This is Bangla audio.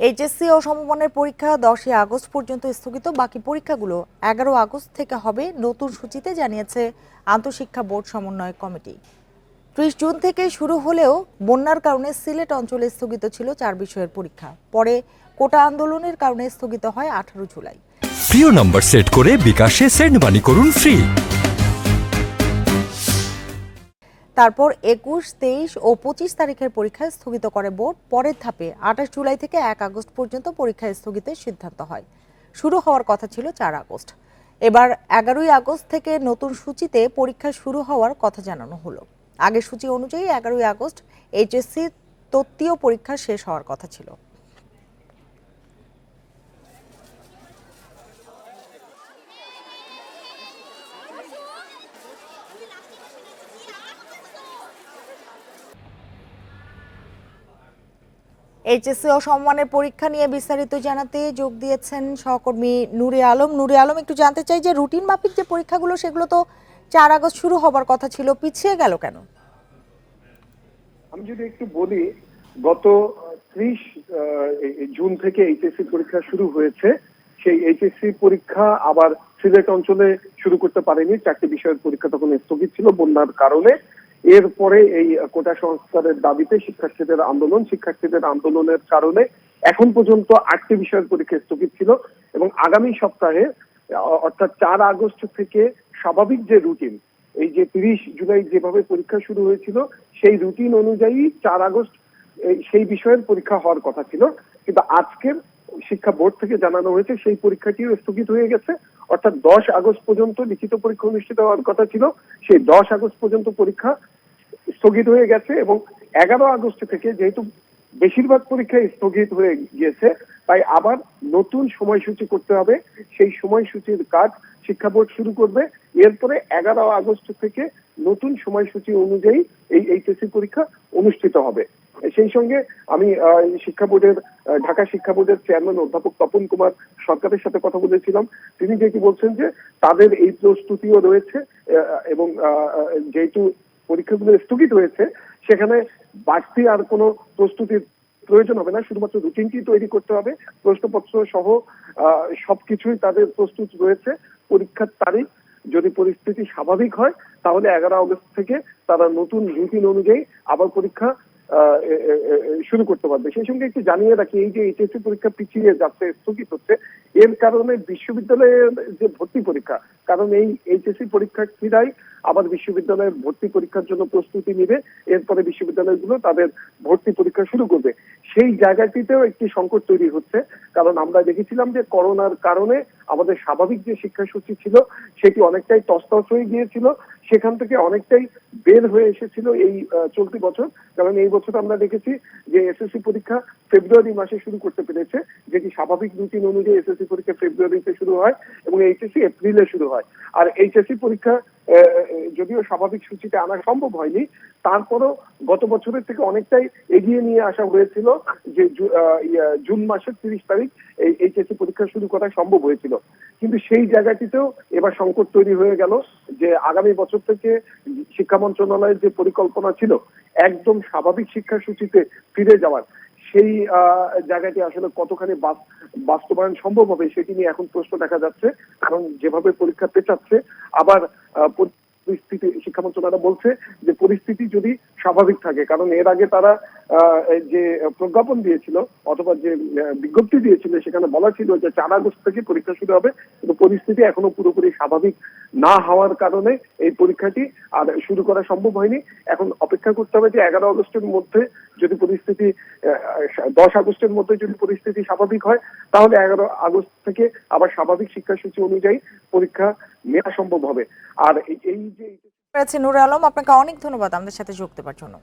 এইচএসসি ও সমমানের পরীক্ষা 10 আগস্ট পর্যন্ত স্থগিত। বাকি পরীক্ষাগুলো 11 আগস্ট থেকে হবে নতুন সূচিতে, জানিয়েছে আন্তঃশিক্ষা বোর্ড সমন্বয় কমিটি। 30 জুন থেকে শুরু হলেও বন্যার কারণে সিলেট অঞ্চলে স্থগিত ছিল 4 বিষয়ের পরীক্ষা। পরে কোটা আন্দোলনের কারণে স্থগিত হয় 18 জুলাই। প্রিয় নম্বর সেট করে বিকাশে সেন্ড মানি করুন ফ্রি। তারপর 21, 23 ও 25 তারিখের পরীক্ষা স্থগিত করে বোর্ড। পরের ধাপে 28 জুলাই থেকে 1 আগস্ট পর্যন্ত পরীক্ষা স্থগিতের সিদ্ধান্ত হয়। শুরু হওয়ার কথা ছিল 4 আগস্ট। এবার 11 আগস্ট থেকে নতুন সূচিতে পরীক্ষা শুরু হওয়ার কথা জানানো হলো। আগের সূচি অনুযায়ী 11 আগস্ট এইচএসসি তত্ত্বীয় পরীক্ষা শেষ হওয়ার কথা ছিল। এইচএসসি ও সমমানের পরীক্ষা নিয়ে বিস্তারিত জানাতে যোগ দিয়েছেন সহকর্মী নূরে আলম। নূরে আলম, একটু জানতে চাই যে রুটিন মাফিক যে পরীক্ষাগুলো সেগুলো তো 4 আগস্ট শুরু হবার কথা ছিল, পিছিয়ে গেল কেন? আমি যদি একটু বলি, গত 30 জুন থেকে এইচএসসি পরীক্ষা শুরু হয়েছে। সেই এইচএসসি পরীক্ষা আবার সিলেট অঞ্চলে শুরু করতে পারেনি। 4টি বিষয়ের পরীক্ষা তখন স্থগিত ছিল বন্যার কারণে। এরপরে এই কোটা সংস্কারের দাবিতে শিক্ষার্থীদের আন্দোলনের কারণে এখন পর্যন্ত 8টি বিষয়ের পরীক্ষা স্থগিত ছিল এবং আগামী সপ্তাহে অর্থাৎ 4 আগস্ট থেকে স্বাভাবিক যে রুটিন, এই যে 30 জুলাই যেভাবে পরীক্ষা শুরু হয়েছিল সেই রুটিন অনুযায়ী 4 আগস্ট সেই বিষয়ের পরীক্ষা হওয়ার কথা ছিল। কিন্তু আজকের শিক্ষা বোর্ড থেকে জানানো হয়েছে সেই পরীক্ষাটিও স্থগিত হয়ে গেছে। অর্থাৎ 10 আগস্ট পর্যন্ত লিখিত পরীক্ষা অনুষ্ঠিত হওয়ার কথা ছিল, সেই 10 আগস্ট পর্যন্ত পরীক্ষা স্থগিত হয়ে গেছে এবং 11 আগস্ট থেকে যেহেতু বেশিরভাগ পরীক্ষা স্থগিত হয়ে গিয়েছে, তাই আবার নতুন সময়সূচি করতে হবে। সেই সময়সূচির কাজ শিক্ষা বোর্ড শুরু করবে। এরপরে 11 আগস্ট থেকে নতুন সময়সূচি অনুযায়ী এই এইচএসসি পরীক্ষা অনুষ্ঠিত হবে। সেই সঙ্গে আমি ঢাকা শিক্ষা বোর্ডের চেয়ারম্যান অধ্যাপক তপন কুমার সরকারের সাথে কথা বলেছিলাম। তিনি যেটি বলছেন যে তাদের এই প্রস্তুতিও রয়েছে এবং যেহেতু পরীক্ষাগুলো স্থগিত হয়েছে সেখানে বাড়তি আর কোনো প্রস্তুতির প্রয়োজন হবে না, শুধুমাত্র রুটিনটি তৈরি করতে হবে। প্রশ্নপত্র সহ সবকিছুই তাদের প্রস্তুত রয়েছে। পরীক্ষার তারিখ যদি পরিস্থিতি স্বাভাবিক হয় তাহলে 11 আগস্ট থেকে তারা নতুন রুটিন অনুযায়ী আবার পরীক্ষা শুরু করতে পারবে। সেই সঙ্গে একটু জানিয়ে রাখি, এই যে এইচএসসি পরীক্ষা পিছিয়ে যাচ্ছে, স্থগিত হচ্ছে, এর কারণে বিশ্ববিদ্যালয়ের যে ভর্তি পরীক্ষা, কারণ এই এইচএসসি পরীক্ষার্থীরাই আবার বিশ্ববিদ্যালয়ের ভর্তি পরীক্ষার জন্য প্রস্তুতি নিবে। এরপরে বিশ্ববিদ্যালয়গুলো তাদের ভর্তি পরীক্ষা শুরু করবে। সেই জায়গাটিতেও একটি সংকট তৈরি হচ্ছে, কারণ আমরা দেখেছিলাম যে করোনার কারণে আমাদের স্বাভাবিক যে শিক্ষাসূচি ছিল সেটি অনেকটাই তছনছ হয়ে গিয়েছিল, সেখান থেকে অনেকটাই বের হয়ে এসেছিল এই চলতি বছর। কারণ এই বছর আমরা দেখেছি যে এসএসসি পরীক্ষা ফেব্রুয়ারি মাসে শুরু করতে পেরেছে, যেটি স্বাভাবিক রুটিন অনুযায়ী এসএসসি পরীক্ষা ফেব্রুয়ারিতে শুরু হয় এবং এইচএসসি এপ্রিলে শুরু হয়। আর এইচএসসি পরীক্ষা যদিও স্বাভাবিক সূচিতে আনা সম্ভব হয়নি, তারপরও গত বছরের থেকে অনেকটাই এগিয়ে নিয়ে আসা হয়েছিল যে জুন মাসের 30 তারিখ এই এইচএসসি পরীক্ষা শুরু করা সম্ভব হয়েছিল। কিন্তু সেই জায়গাটিতেও এবার সংকট তৈরি হয়ে গেল যে আগামী বছর থেকে শিক্ষা মন্ত্রণালয়ের যে পরিকল্পনা ছিল একদম স্বাভাবিক শিক্ষাসূচিতে ফিরে যাওয়ার, সেই জায়গাটি আসলে কতখানি বাস্তবায়ন সম্ভব হবে সেটি নিয়ে এখন প্রশ্ন দেখা যাচ্ছে। কারণ যেভাবে পরীক্ষা পেছাচ্ছে, আবার পরিস্থিতি শিক্ষা মন্ত্রণালয় বলছে যে পরিস্থিতি যদি স্বাভাবিক থাকে, কারণ এর আগে তারা যে প্রজ্ঞাপন দিয়েছিল অথবা যে বিজ্ঞপ্তি দিয়েছিল সেখানে বলা ছিল যে 4 আগস্ট থেকে পরীক্ষা শুরু হবে, কিন্তু পরিস্থিতি এখনো পুরোপুরি স্বাভাবিক না হওয়ার কারণে এই পরীক্ষাটি আর শুরু করা সম্ভব হয়নি। এখন অপেক্ষা করতে হবে যে 11 আগস্টের মধ্যে যদি পরিস্থিতি 10 আগস্টের মধ্যে যদি পরিস্থিতি স্বাভাবিক হয় তাহলে 11 আগস্ট থেকে আবার স্বাভাবিক শিক্ষাসূচি অনুযায়ী পরীক্ষা নেওয়া সম্ভব হবে। আর এই যে নূরে আলম, আপনাকে অনেক ধন্যবাদ আমাদের সাথে যোগ দেওয়ার জন্য।